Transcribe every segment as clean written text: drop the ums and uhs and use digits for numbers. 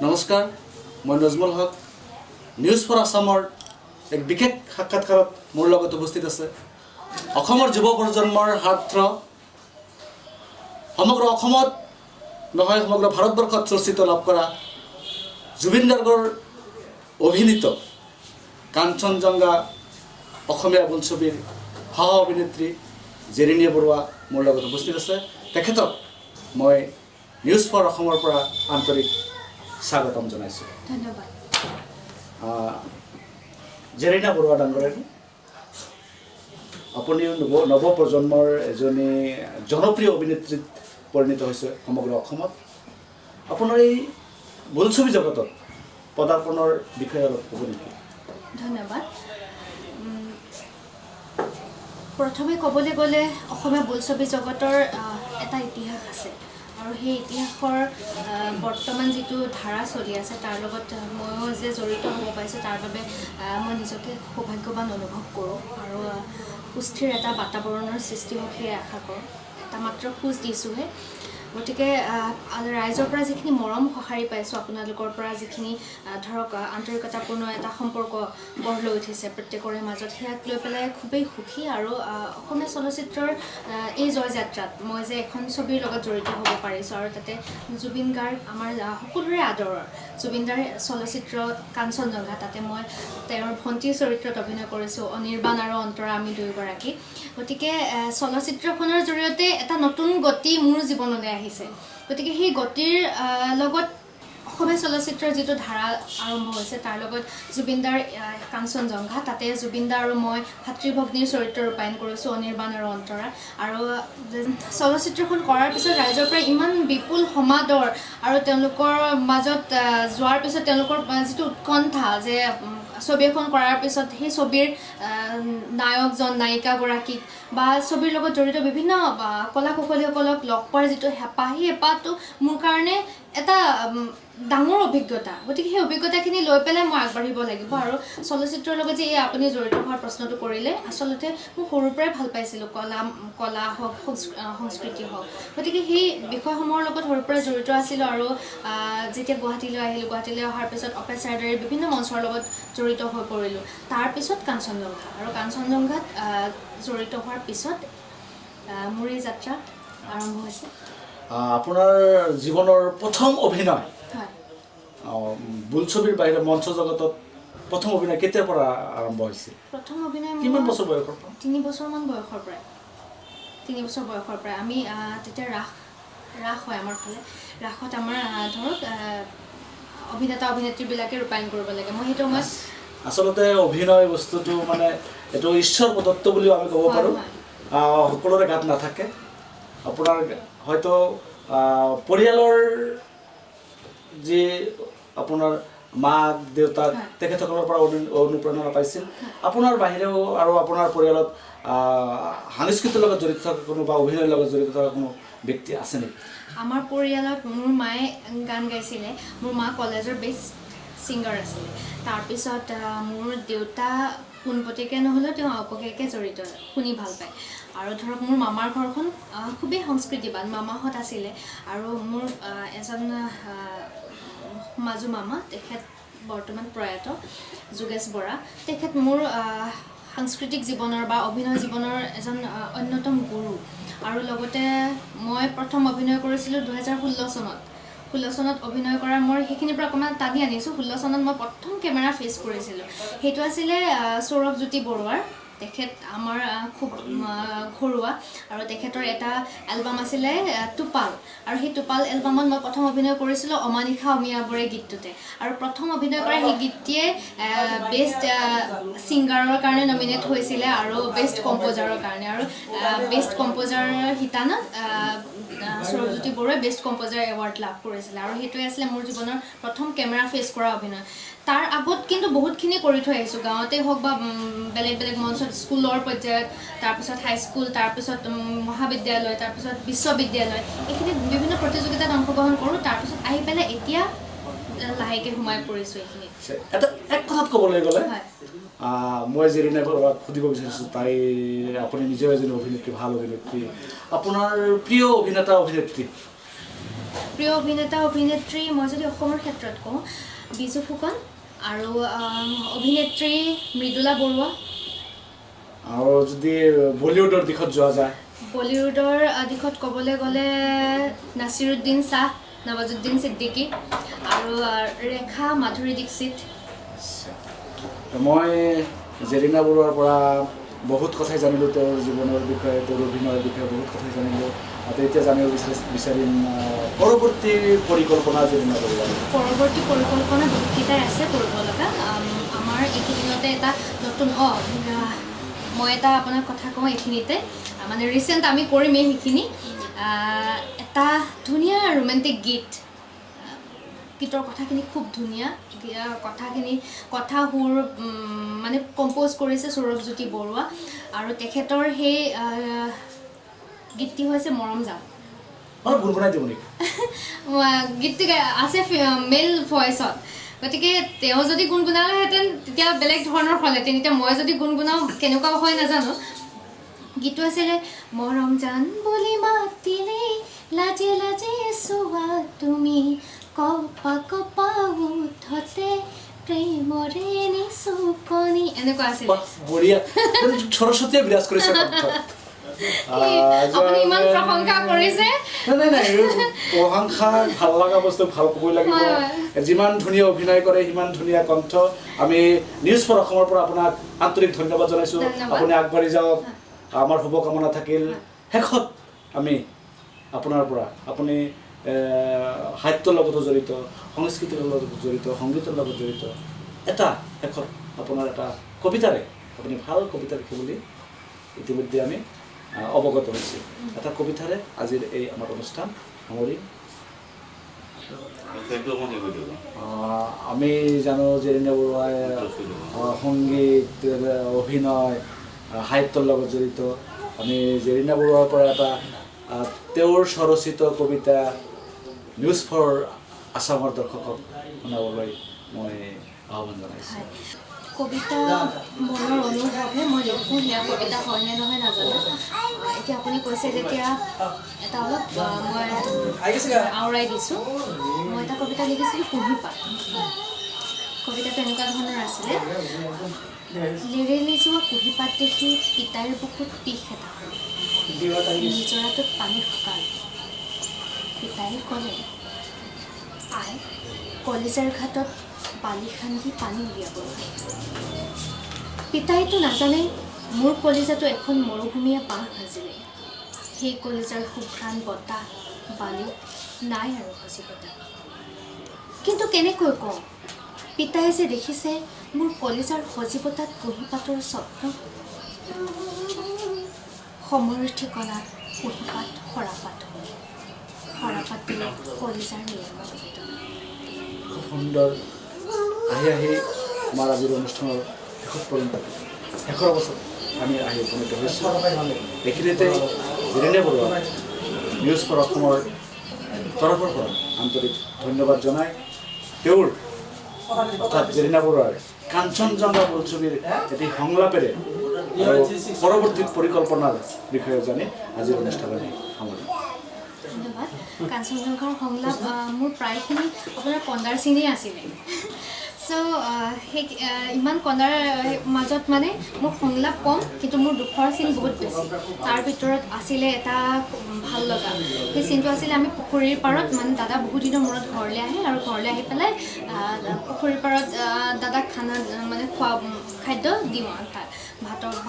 নমস্কাৰ, মই নজমুল হক। News for আছামৰ এক বিশেষ সাক্ষাৎকাৰত মোৰ লগত উপস্থিত আছে অসমৰ যুৱ প্ৰজন্মৰ হাৰ্টথ্ৰ, সমগ্ৰ অসমত নহয় সমগ্ৰ ভাৰতবৰ্ষত চৰ্চিত লাভ কৰা জুবিন গাৰ্গৰ অভিনীত কাঞ্চনজংঘা অসমীয়া বোলছবিৰ সহ অভিনেত্ৰী জেৰিনী বৰুৱা মোৰ লগত উপস্থিত আছে। তেখেতক মই নিউজ ফৰ অসমৰ পৰা আন্তৰিক স্বাগতম জনাইছোঁ। ধন্যবাদ। জেৰিনা বৰুৱা ডাঙৰীয়ানী, আপুনি নৱপ্ৰজন্মৰ এজনী জনপ্ৰিয় অভিনেত্ৰীত পৰিণত হৈছে সমগ্ৰ অসমত। আপোনাৰ এই বোলছবি জগতত পদাৰ্পণৰ বিষয়ে অলপ ক'ব নেকি? ধন্যবাদ। প্ৰথমে ক'বলৈ গ'লে অসমীয়া বোলছবি জগতৰ এটা ইতিহাস আছে আৰু সেই ইতিহাসৰ বৰ্তমান যিটো ধাৰা চলি আছে তাৰ লগত ময়ো যে জড়িত হ'ব পাৰিছোঁ তাৰ বাবে মই নিজকে সৌভাগ্যৱান অনুভৱ কৰোঁ আৰু সুস্থিৰ এটা বাতাবৰণৰ সৃষ্টি হওক সেয়ে আশা কৰোঁ। এটা মাত্ৰ খোজ দিছোঁহে। গতিকে ৰাইজৰ পৰা যিখিনি মৰম সঁহাৰি পাইছোঁ, আপোনালোকৰ পৰা যিখিনি ধৰক আন্তৰিকতাপূৰ্ণ এটা সম্পৰ্ক গঢ় লৈ উঠিছে প্ৰত্যেকৰে মাজত, সেয়াক লৈ পেলাই খুবেই সুখী। আৰু অসমীয়া চলচ্চিত্ৰৰ এই জয়যাত্ৰাত মই যে এখন ছবিৰ লগত জড়িত হ'ব পাৰিছোঁ আৰু তাতে জুবিন গাৰ্গ আমাৰ সকলোৰে আদৰৰ জুবিনদাৰ চলচ্চিত্ৰ কাঞ্চনজংঘা, তাতে মই তেওঁৰ ভণ্টিৰ চৰিত্ৰত অভিনয় কৰিছোঁ, অনিৰ্বাণ আৰু অন্তৰা, আমি দুয়োগৰাকী। গতিকে চলচ্চিত্ৰখনৰ জৰিয়তে এটা নতুন গতি মোৰ জীৱনলৈ আহিছে। গতিকে সেই গতিৰ লগত অসমীয়া চলচ্চিত্ৰৰ যিটো ধাৰা আৰম্ভ হৈছে তাৰ লগত জুবিনদাৰ কাঞ্চনজংঘা, তাতে জুবিনদা আৰু মই ভাতৃ ভগ্নীৰ চৰিত্ৰ ৰূপায়ণ কৰিছোঁ, অনিৰ্বাণ আৰু অন্তৰা। আৰু চলচ্চিত্ৰখন কৰাৰ পিছত ৰাইজৰ পৰা ইমান বিপুল সমাদৰ আৰু তেওঁলোকৰ মাজত যোৱাৰ পিছত তেওঁলোকৰ যিটো উৎকণ্ঠা যে ছবি এখন কৰাৰ পিছত সেই ছবিৰ নায়কজন নায়িকাগৰাকীক বা ছবিৰ লগত জড়িত বিভিন্ন কলা কুশলীসকলক লগ পোৱাৰ যিটো হেঁপাহ, সেই হেঁপাহটো মোৰ কাৰণে এটা ডাঙৰ অভিজ্ঞতা। গতিকে সেই অভিজ্ঞতাখিনি লৈ পেলাই মই আগবাঢ়িব লাগিব। আৰু চলচ্চিত্ৰৰ লগত যে এই আপুনি জড়িত হোৱাৰ প্ৰশ্নটো কৰিলে, আচলতে মই সৰুৰ পৰাই ভাল পাইছিলোঁ কলা হওক সংস্কৃতি হওক। গতিকে সেই বিষয়সমূহৰ লগত সৰুৰ পৰাই জড়িত আছিলোঁ। আৰু যেতিয়া গুৱাহাটীলৈ আহিলোঁ, গুৱাহাটীলৈ অহাৰ পিছত অপেচাৰদৰে বিভিন্ন মঞ্চৰ লগত জড়িত হৈ পৰিলোঁ। তাৰপিছত কাঞ্চনজংঘা, আৰু কাঞ্চনজংঘাত জড়িত হোৱাৰ পিছত মোৰ এই যাত্ৰা আৰম্ভ হৈছে। আপোনাৰ জীৱনৰ প্ৰথম অভিনয় বোলছবিৰ বাহিৰে মঞ্চ জগতত প্ৰথম অভিনয় কেতিয়াৰ পৰা আৰম্ভ হৈছিল? প্ৰথম অভিনয় কিমান বছৰ বয়সৰ পৰা? 3 বছৰমান বয়সৰ পৰাই। 3 বছৰ বয়সৰ পৰাই আমি তেতিয়া ৰাস হয় আমাৰ ফালে। ৰাসত আমাৰ ধৰক অভিনেতা অভিনেত্ৰীবিলাকে ৰূপায়ণ কৰিব লাগে। মই সেইটো সময়ত আচলতে অভিনয় বস্তুটো মানে এইটো ঈশ্বৰ প্ৰদত্ত বুলিও আমি ক'ব পাৰোঁ। সকলোৰে গাত নাথাকে। আপোনাৰ হয়তো পৰিয়ালৰ যি আপোনাৰ মাক দেউতাক তেখেতসকলৰ পৰা অনুপ্ৰেৰণা পাইছিল। আপোনাৰ বাহিৰেও আৰু আপোনাৰ পৰিয়ালত সাংস্কৃতিৰ লগত জড়িত থকা কোনো বা অভিনয়ৰ লগত জড়িত থকা কোনো ব্যক্তি আছে নেকি? আমাৰ পৰিয়ালত মোৰ মায়ে গান গাইছিলে। মোৰ মা কলেজৰ বেষ্ট ছিংগাৰ আছিলে। তাৰপিছত মোৰ দেউতা পোনপটীয়াকৈ নহ'লেও তেওঁ আওপকীয়াকৈ জড়িত, শুনি ভাল পায়। আৰু ধৰক মোৰ মামাৰ ঘৰখন খুবেই সংস্কৃতিবান, মামাহঁত আছিলে। আৰু মোৰ এজন মাজু মামা, তেখেত বৰ্তমান প্ৰয়াত, যোগেশ বৰা। তেখেত মোৰ সাংস্কৃতিক জীৱনৰ বা অভিনয় জীৱনৰ এজন অন্যতম গুৰু। আৰু লগতে মই প্ৰথম অভিনয় কৰিছিলোঁ 2016 চনত। 16 চনত অভিনয় কৰাৰ মই সেইখিনিৰ পৰা অকণমান টানি আনিছোঁ। 16 চনত মই প্ৰথম কেমেৰা ফেচ কৰিছিলোঁ। সেইটো আছিলে সৌৰভজ্যোতি বৰুৱাৰ। তেখেত আমাৰ খুব ঘৰুৱা, আৰু তেখেতৰ এটা এলবাম আছিলে টোপাল, আৰু সেই টোপাল এলবামত মই প্ৰথম অভিনয় কৰিছিলোঁ অমানিশা অমিয়াবৰে গীতটোতে। আৰু প্ৰথম অভিনয় কৰা সেই গীতটিয়ে বেষ্ট ছিংগাৰৰ কাৰণে নমিনেট হৈছিলে আৰু বেষ্ট কম্প'জাৰৰ কাৰণে। আৰু বেষ্ট কম্প'জাৰৰ শিতানত সৌৰভজ্যোতি বৰুৱাই বেষ্ট কম্প'জাৰ এৱাৰ্ড লাভ কৰিছিলে। আৰু সেইটোৱে আছিলে মোৰ জীৱনৰ প্ৰথম কেমেৰা ফেচ কৰা অভিনয়। তাৰ আগত কিন্তু বহুতখিনি কৰি থৈ আহিছোঁ, গাঁৱতেই হওক বা বেলেগ বেলেগ মঞ্চত, স্কুলৰ পৰ্যায়ত, তাৰপিছত হাইস্কুল, তাৰপিছত মহাবিদ্যালয়, তাৰপিছত বিশ্ববিদ্যালয়, এইখিনিত বিভিন্ন প্ৰতিযোগিতাত অংশগ্ৰহণ কৰোঁ। তাৰপিছত আহি পেলাই এতিয়া লাহেকৈ সোমাই পৰিছোঁ এইখিনিত। এক কথাত ক'বলৈ গ'লে মই জেৰিনা বৰুৱাক সুধিব বিচাৰিছোঁ, তাই আপুনি নিজেও এজনী অভিনেত্ৰী, ভাল অভিনেত্ৰী, আপোনাৰ প্ৰিয় অভিনেতা অভিনেত্ৰী প্ৰিয় অভিনেতা অভিনেত্ৰী মই যদি অসমৰ ক্ষেত্ৰত কওঁ বিজু ফুকন আৰু অভিনেত্ৰী মৃদুলা বৰুৱা। আৰু যদি বলিউডৰ দিশত যোৱা যায় বলিউডৰ দিশত ক'বলৈ গ'লে নাছিৰুদ্দিন শ্বাহ, নৱাজুদ্দিন ছিদ্দিকী আৰু ৰেখা মাধুৰী দীক্ষিত। মই জেৰিনা বৰুৱাৰ পৰা বহুত কথাই জানিলোঁ, তেওঁৰ জীৱনৰ বিষয়ে, তেওঁৰ অভিনয়ৰ বিষয়ে বহুত কথাই জানিলোঁ। আৰু এতিয়া জানিব বিচাৰিম পৰৱৰ্তী পৰিকল্পনা জেৰিনা বৰুৱাৰ। পৰৱৰ্তী পৰিকল্পনা বহুতকেইটাই আছে কৰিব লগা। আমাৰ এইকেইদিনতে এটা নতুন মই এটা আপোনাক কথা কওঁ এইখিনিতে, মানে ৰিচেণ্ট আমি কৰিমেই সেইখিনি, এটা ধুনীয়া ৰোমেণ্টিক গীতৰ কথাখিনি খুব ধুনীয়া, কথা সুৰ মানে কম্প'জ কৰিছে সৌৰভজ্যোতি বৰুৱা, আৰু তেখেতৰ সেই গীতটি হৈছে মৰম যাম। গীতটি আছে মেল ভইচত, গতিকে তেওঁ যদি গুণগুণালেহেঁতেন তেতিয়া বেলেগ ধৰণৰ হ'লহেঁতেন। এতিয়া মই যদি গুণগুণাওঁ কেনেকুৱা হয় নাজানো। গীতটো আছিলে মৰম জান বুলি মাতিলে লাজে লাজে চোৱা তুমি, কপা কপা উঠতে প্ৰেমৰে নিচুকনি, এনেকুৱা আছিলে। বঢ়িয়া, সৰস্বতীয়ে বিৰাজ কৰিছে কণ্ঠত। আপুনি ইমান প্ৰশংসা কৰিছে। নাই প্ৰশংসা ভাল লগা বস্তু ভাল ক'বই লাগিব। যিমান ধুনীয়া অভিনয় কৰে সিমান ধুনীয়া কণ্ঠ। আমি নিউজ ফৰ অসমৰ পৰা আপোনাক আন্তৰিক ধন্যবাদ জনাইছোঁ। আপুনি আগবাঢ়ি যাওক, আমাৰ শুভকামনা থাকিল। শেষত আমি আপোনাৰ পৰা, আপুনি সাহিত্যৰ লগতো জড়িত, সংস্কৃতিৰ লগত জড়িত, সংগীতৰ লগত জড়িত, এটা শেষত আপোনাৰ এটা কবিতাৰে, আপুনি ভাল কবিতা লিখে বুলি ইতিমধ্যে আমি অৱগত হৈছোঁ। এটা কবিতাৰে আজিৰ এই আমাৰ অনুষ্ঠান সামৰি আমি জানো জেৰিনা বৰুৱাই সংগীত, অভিনয়, সাহিত্যৰ লগত জড়িত। আমি জেৰিনা বৰুৱাৰ পৰা এটা তেওঁৰ স্বৰচিত কবিতা নিউজ ফৰ আছামৰ দৰ্শকক শুনাবলৈ মই আহ্বান জনাইছোঁ। কবিতা মনৰ অনুভৱহে মই লিখোঁ, সেয়া কবিতা হয়নে নহয় নাজানো। এতিয়া আপুনি কৈছে যেতিয়া এটা অলপ মই আওৰাই দিছোঁ। মই এটা কবিতা লিখিছিলোঁ কুঁহিপাত। কবিতাটো এনেকুৱা ধৰণৰ আছিলে, লেৰেলি যোৱা কুঁহিপাত দেখি পিতাইৰ বুকুত পিষ এটা হ'ল, নিজৰাটোত পানী শুকাল। পিতায়ে ক'লে আই কলিজাৰ ঘাটত বালি খান্দি পানী উলিয়াব। পিতাইতো নাজানে মোৰ কলিজাটো এখন মৰুভূমিয়ে বাঁহ ভাজিলে। সেই কলিজাৰ শুভ্ৰাণ বতাহ বালি নাই আৰু সজীৱতা। কিন্তু কেনেকৈ কওঁ, পিতাই যে দেখিছে মোৰ কলিজাৰ সজীৱতাত কুঁহিপাতৰ স্বপ্ন। সময়ৰ ঠিকনাত কুঁহিপাত সৰাপাত হ'ল, সৰাপাতে কলিজাৰ নিৰ্মল বেদনা। খুব সুন্দৰ। আহি আমাৰ আজিৰ অনুষ্ঠানৰ শেষৰ অৱস্থাত আমি আহি উপনীত হৈছোঁ। এইখিনিতে জেৰিনা বৰুৱা নিউজ ফৰ অসমৰ তৰফৰ পৰা আন্তৰিক ধন্যবাদ জনাই তেওঁৰ অৰ্থাৎ জেৰিনা বৰুৱাৰ কাঞ্চনজংঘা বোলছবিৰ এটি সংলাপেৰে আৰু পৰৱৰ্তী পৰিকল্পনাৰ বিষয়ে জানি আজিৰ অনুষ্ঠান আমি সামৰিম। ধন্যবাদ। কাঞ্চনজংঘাৰ সংলাপ মোৰ প্ৰায়খিনি আপোনাৰ কন্দাৰ চিনেই আছিলে। চ' সেই ইমান কন্দাৰ মাজত মানে মোৰ সংলাপ কম, কিন্তু মোৰ দুখৰ চিন বহুত বেছি। তাৰ ভিতৰত আছিলে এটা ভাল লগা, সেই চিনটো আছিলে আমি পুখুৰীৰ পাৰত, মানে দাদা বহুত দিনৰ মূৰত ঘৰলৈ আহে, আৰু ঘৰলৈ আহি পেলাই পুখুৰীৰ পাৰত দাদাক খানা মানে খাদ্য দিওঁ আৰু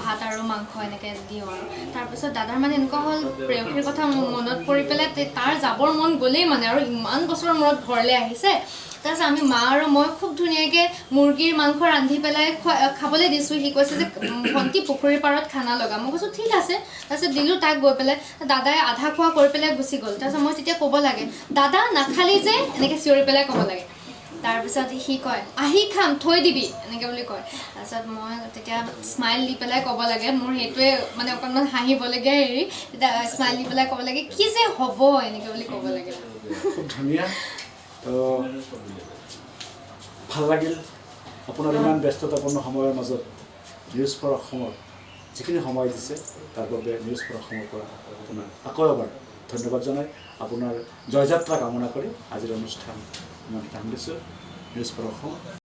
ভাত আৰু মাংস এনেকৈ দিওঁ। আৰু তাৰপিছত দাদাৰ মানে এনেকুৱা হ'ল প্ৰেয়সীৰ কথা মনত পৰি পেলাই তাৰ যাবৰ মন গ'লেই মানে, আৰু ইমান বছৰৰ মূৰত ঘৰলৈ আহিছে। তাৰপিছত আমি মা আৰু মই খুব ধুনীয়াকৈ মুৰ্গীৰ মাংস ৰান্ধি পেলাই খাবলৈ দিছোঁ। সি কৈছে যে ভণ্টি পুখুৰীৰ পাৰত খানা লগা। মই কৈছোঁ ঠিক আছে। তাৰপিছত দিলোঁ তাক গৈ পেলাই, দাদাই আধা খোৱা কৰি পেলাই গুচি গ'ল। তাৰপিছত মই তেতিয়া ক'ব লাগে দাদা নাখালি যে, এনেকৈ চিঞৰি পেলাই ক'ব লাগে। তাৰপিছত সি কয় আহি খাম থৈ দিবি এনেকৈ বুলি কয়। তাৰপিছত মই তেতিয়া স্মাইল দি পেলাই ক'ব লাগে, মোৰ সেইটোৱে মানে অকণমান হাঁহিবলগীয়া হেৰি, তেতিয়া স্মাইল দি পেলাই ক'ব লাগে কি যে হ'ব এনেকৈ বুলি ক'ব লাগে। খুব ধুনীয়া। তো ভাল লাগিল আপোনাৰ ইমান ব্যস্ততাপূৰ্ণ সময়ৰ মাজত নিউজ ফৰ অসমৰ যিখিনি সময় দিছে তাৰ বাবে নিউজ ফৰ অসমৰ পৰা আপোনাক আকৌ এবাৰ ধন্যবাদ জনাই আপোনাৰ জয়যাত্ৰা কামনা কৰি আজিৰ অনুষ্ঠান ইমানতে সামৰিছোঁ। News for Assam.